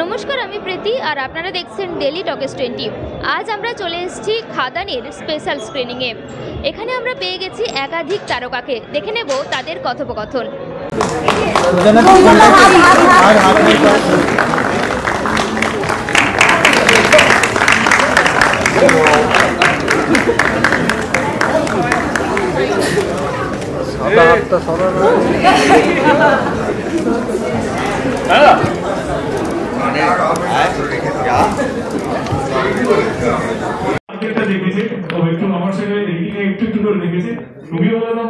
নমস্কার, আমি প্রীতি আর আপনারা দেখছেন ডেলি টকেস 20। আজ আমরা চলে এসেছি খাদানের স্পেশাল স্ক্রিনিংয়ে। এখানে আমরা পেয়ে গেছি একাধিক তারকাকে, দেখে নেব তাদের কথোপকথন। দেখেছে একটু আমার সাথে একটু একটু করে দেখেছে তুমি বলে দাও।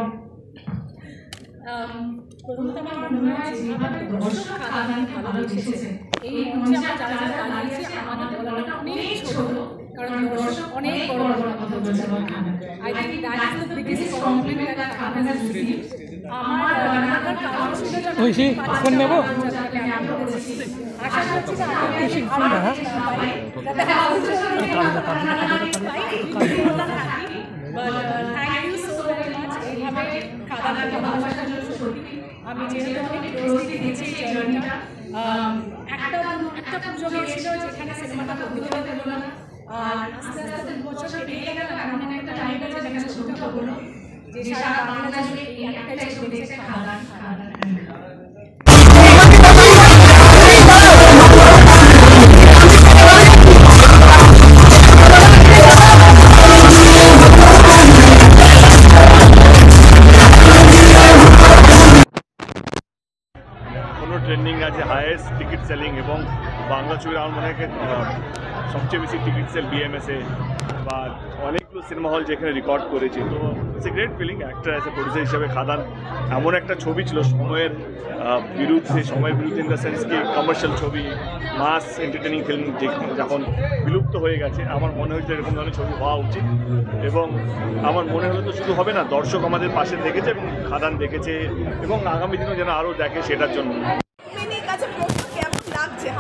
প্রথমত আমার মনে হয় যেভাবে দর্শক খাদান ভালো লেগেছে, এই মঞ্চে আমরা যারা যারা দাঁড়িয়েছি আমাদের বলাটা অনেক ছোট, কারণ দর্শক অনেক বড় বড় কথা বলছে। I think that is the biggest compliment that Khadaan has received. আমার রান্নাঘর কারণ ছিল যে ফোন নেব, আশা করছি যে thank you so very much. এইভাবে খাদানের ভালোবাসার জন্য আমি যেহেতু অনেক ক্লোজলি দেখেছি জার্নিটা, একটা পুজো গিয়েছিল যেখানে সিনেমাটা প্রতিযোগিতা হলো না, আর আস্তে আস্তে 2 বছর পেরিয়ে গেল, এমন একটা টাইম আছে যেখানে ছবিটা হলো যে সারা বাংলা জুড়ে এই একটাই ছবি দেখেছে খাদান। ট্রেন্ডিং আছে হাইয়েস্ট টিকিট সেলিং, এবং বাংলা ছবির আমার মনে হয় সবচেয়ে বেশি টিকিট সেল বিএমএসে, বা অনেকগুলো সিনেমা হল যেখানে রেকর্ড করেছে। তো it's a great feeling. Actor as a producer হিসাবে খাদান এমন একটা ছবি ছিল সময়ের বিরুদ্ধে ইন দ্য সেন্স কি কমার্শিয়াল ছবি, মাস এন্টারটেনিং ফিল্ম যখন বিলুপ্ত হয়ে গেছে, আমার মনে হয়েছে এরকম ধরনের ছবি হওয়া উচিত। এবং আমার মনে হলো তো শুধু হবে না, দর্শক আমাদের পাশে দেখেছে এবং খাদান দেখেছে, এবং আগামী দিনেও যেন আরও দেখে সেটার জন্য।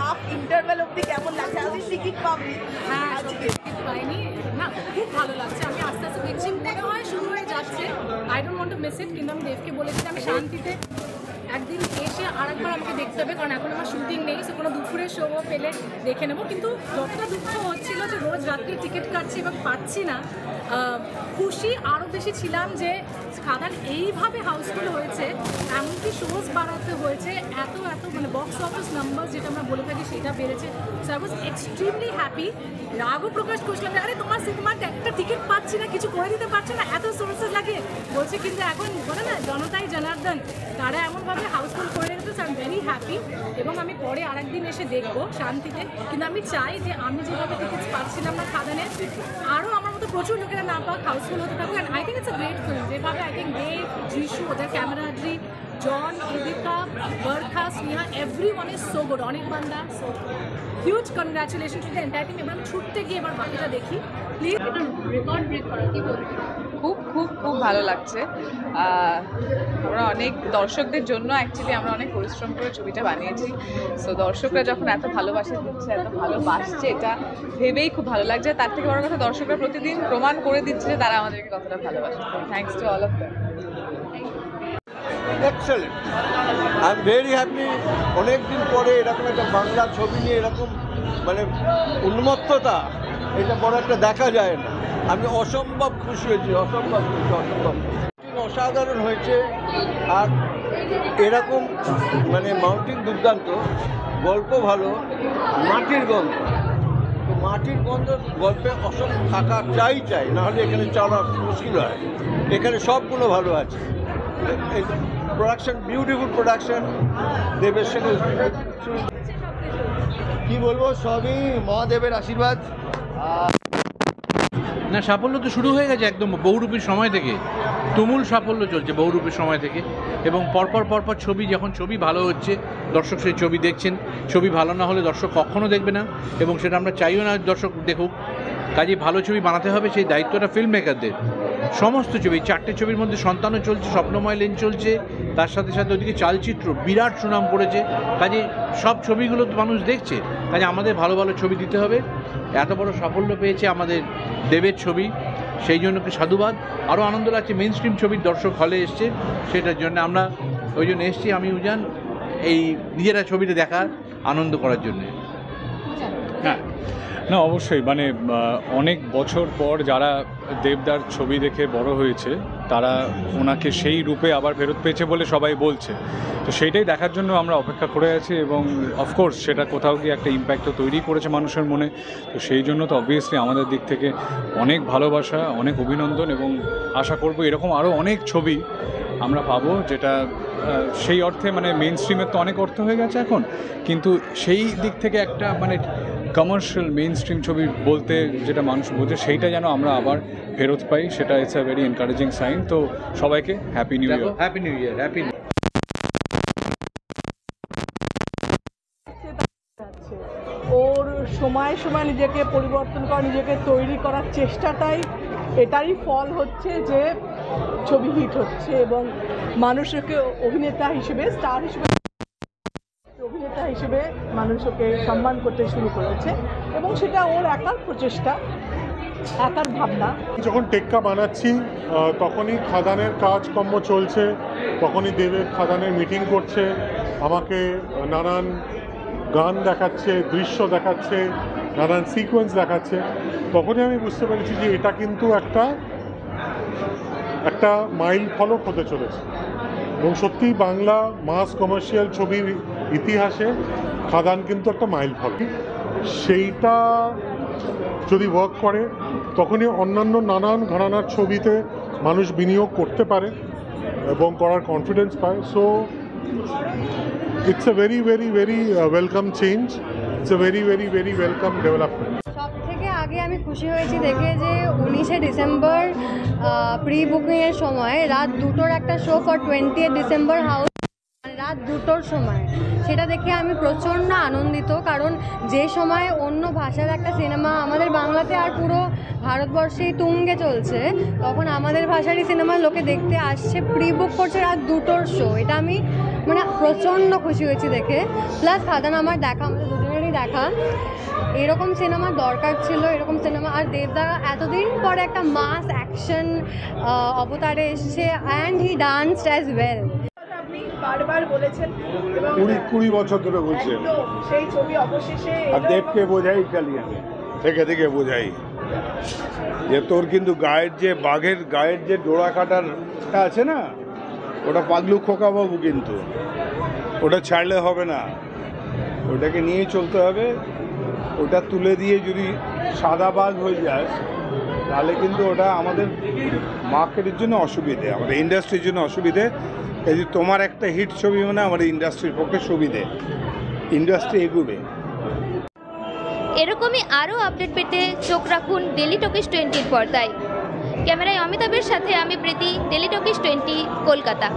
হাফ ইন্টারভেল অবধি কেমন লাগছে? আমি টিকিট পাবি? হ্যাঁ, টিকিট পাইনি না, খুব ভালো লাগছে। আমি আস্তে আস্তে দেখছি, মনে হয় শুরু হয়ে যাচ্ছে। I don't want to miss it, কিন্তু আমি দেবকে বলেছি আমি শান্তিতে একদিন এসে আরেকবার আমাকে দেখতে হবে, কারণ এখন আমার শুটিং নেই, সে কোনো দুপুরের শো পেলে দেখে নেবো। কিন্তু যতটা দুঃখ হচ্ছিল যে রোজ রাত্রে টিকিট কাটছি এবং পাচ্ছি না, খুশি আরও বেশি ছিলাম যে খাদান এইভাবে হাউসফুল হয়েছে, এমনকি শোজ বাড়াতে হয়েছে, এত মানে বক্স অফিস নাম্বার যেটা আমরা বলে থাকি সেটা বেড়েছে। So I was extremely happy. রাগও প্রকাশ করছিলাম, আরে তোমার সিনেমার একটা টিকিট পাচ্ছি না, কিছু করে দিতে পারছে না, এত সোর্সেস লাগে বলছে, কিন্তু এখন বলে না জনতাই জনার্দন, তারা এমনভাবে হাউসফুল করে রেখেছে। আই এম ভেরি হ্যাপি, এবং আমি পরে আরেকদিন এসে দেখবো শান্তিতে। কিন্তু আমি চাই যে আমি যেভাবে টিকিটস পাচ্ছিলাম না খাদানে, আরও আমার মতো প্রচুর লোকেরা না পাক, হাউসফুল হতে থাকুক। And I think it's a great film. যেভাবে আই থিঙ্ক দেব, যিশু, ওদের camaraderie, John, Idika, Barkha, Sneha, everyone is so good. অনেক বান্দা, so huge congratulation to the entire team. এবার আমি ছুটতে গিয়ে এবার বাকিটা দেখি প্লিজ। রেকর্ড ব্রেক করা কি বলবো? খুব খুব খুব ভালো লাগছে। আমরা অনেক দর্শকদের জন্য অ্যাকচুয়ালি আমরা অনেক পরিশ্রম করে ছবিটা বানিয়েছি। সো দর্শকরা যখন এত ভালোবাসা দিচ্ছে, এত ভালোবাসছে, এটা ভেবেই খুব ভালো লাগছে। তার থেকে বড় কথা, দর্শকরা প্রতিদিন প্রমাণ করে দিচ্ছে যে তারা আমাদেরকে কতটা ভালোবাসে। Thanks to all of them. Excellent, I am very happy. অনেকদিন পরে এরকম একটা বাংলা ছবি নিয়ে এরকম মানে উন্মত্ততা, এটা বড় একটা দেখা যায় না। আমি অসম্ভব খুশি হয়েছি, অসম্ভব অসাধারণ হয়েছে। আর এরকম মানে মাউন্টিং দুর্দান্ত, গল্প ভালো, মাটির গন্ধ। তো মাটির গন্ধ গল্পে অসম্ভব থাকা চাই, নাহলে এখানে চলা মুশকিল হয়। এখানে সবগুলো ভালো আছে। প্রোডাকশন, বিউটিফুল প্রোডাকশন, দেবের সাথে কি বলবো, সবই মহাদেবের আশীর্বাদ। না, সাফল্য তো শুরু হয়ে গেছে একদম বহুরূপীর সময় থেকে, তুমুল সাফল্য চলছে বহুরূপীর সময় থেকে। এবং পরপর ছবি, যখন ছবি ভালো হচ্ছে দর্শক সেই ছবি দেখছেন। ছবি ভালো না হলে দর্শক কখনো দেখবে না, এবং সেটা আমরা চাইও না দর্শক দেখুক। কাজে ভালো ছবি বানাতে হবে, সেই দায়িত্বটা ফিল্ম মেকারদের। সমস্ত ছবি, 4টে ছবির মধ্যে সন্তানও চলছে, স্বপ্নময় লেন চলছে, তার সাথে সাথে ওদিকে চালচিত্র বিরাট সুনাম করেছে। কাজে সব ছবিগুলো তো মানুষ দেখছে, কাজে আমাদের ভালো ভালো ছবি দিতে হবে। এত বড় সাফল্য পেয়েছে আমাদের দেবের ছবি, সেই জন্য কি সাধুবাদ। আরও আনন্দ লাগছে মেইন স্ট্রিম ছবির দর্শক হলে এসছে, সেটার জন্য আমরা ওই জন্য এসছি আমি উজান এই নিজেরা ছবিটা দেখার আনন্দ করার জন্যে। হ্যাঁ, না অবশ্যই মানে অনেক বছর পর যারা দেবদার ছবি দেখে বড় হয়েছে তারা ওনাকে সেই রূপে আবার ফেরত পেয়েছে বলে সবাই বলছে, তো সেইটাই দেখার জন্য আমরা অপেক্ষা করে আছি এবং অফকোর্স সেটা কোথাও গিয়ে একটা ইম্প্যাক্টও তৈরি করেছে মানুষের মনে। তো সেই জন্য তো অবভিয়াসলি আমাদের দিক থেকে অনেক ভালোবাসা, অনেক অভিনন্দন এবং আশা করব এরকম আরও অনেক ছবি আমরা পাবো, যেটা সেই অর্থে মানে মেইন স্ট্রিমের তো অনেক অর্থ হয়ে গেছে এখন, কিন্তু সেই দিক থেকে একটা মানে কমার্শিয়াল মেইন স্ট্রিম ছবি বলতে যেটা মানুষ বোঝে সেইটা যেন আমরা আবার ফেরত পাই, সেটা it's a very encouraging sign. তো সবাইকে happy new year. Happy new year, happy new. ওর সময় সময় নিজেকে পরিবর্তন করা, নিজেকে তৈরি করার চেষ্টাটাই এটারই ফল হচ্ছে যে ছবি হিট হচ্ছে এবং মানুষকে অভিনেতা হিসেবে, স্টার হিসেবে, অভিনেতা হিসেবে মানুষ ওকে সম্মান করতে শুরু করেছে এবং সেটা ওর একার প্রচেষ্টা, একার ভাবনা। যখন টেক্কা বানাচ্ছি তখনই খাদানের কাজকর্ম চলছে, তখনই দেবের খাদানের মিটিং করছে, আমাকে নানান গান দেখাচ্ছে, দৃশ্য দেখাচ্ছে, নানান সিকোয়েন্স দেখাচ্ছে, তখনই আমি বুঝতে পেরেছি যে এটা কিন্তু একটা মাইল ফলক হতে চলেছে এবং সত্যিই বাংলা মাস কমার্শিয়াল ছবির ইতিহাসে খাদান কিন্তু একটা মাইল ফলক। সেইটা যদি ওয়ার্ক করে তখনই অন্যান্য নানান ঘরানার ছবিতে মানুষ বিনিয়োগ করতে পারে এবং করার কনফিডেন্স পায়। So it's a very very very welcome change, it's a very very very welcome development. সব থেকে আগে আমি খুশি হয়েছি দেখে যে 19শে ডিসেম্বর প্রি বুকিংয়ের সময় রাত 2টোর একটা শো ফর 20 ডিসেম্বর হাউস, রাত 2টোর সময়, সেটা দেখে আমি প্রচণ্ড আনন্দিত। কারণ যে সময় অন্য ভাষার একটা সিনেমা আমাদের বাংলাতে আর পুরো ভারতবর্ষেই তুঙ্গে চলছে, তখন আমাদের ভাষারই সিনেমা লোকে দেখতে আসছে, প্রি বুক করছে রাত 2টোর শো। এটা আমি মানে প্রচণ্ড খুশি হয়েছি দেখে। প্লাস খাদান আমার দেখা, আমাদের দুজনেরই দেখা, এরকম সিনেমা দরকার ছিল, এরকম সিনেমা। আর দেবদা এতদিন পরে একটা মাস অ্যাকশন অবতারে এসছে and he danced as well. আপনি বারবার বলেছেন এবং 20 বছর ধরে বলছেন, একদম সেই ছবি অবশেষে আর দেবকে বোঝাই ইটালিয়ান থেকে থেকে বোঝাই যে তোর কিন্তু গায়ের যে বাঘের গায়ের যে ডোরা কাটারটা আছে না, ওটা পাগলু খোকাবাবু, কিন্তু ওটা ছাড়লে হবে না, ওটাকে নিয়ে চলতে হবে। ওটা তুলে দিয়ে যদি সাদা বাঘ হয়ে যায় তাহলে কিন্তু ওটা আমাদের মার্কেটের জন্য অসুবিধে, আমাদের ইন্ডাস্ট্রির জন্য অসুবিধে। এই যে তোমার একটা হিট ছবি মানে আমাদের ইন্ডাস্ট্রির পক্ষে সুবিধে, ইন্ডাস্ট্রি এগুবে। এরকমই আরও আপডেট পেতে চোখ রাখুন ডেলি টকিজ 20 পর্দায়। ক্যামেরায় অমিতাভের সাথে আমি প্রীতি, ডেলি টকিজ 20, কলকাতা।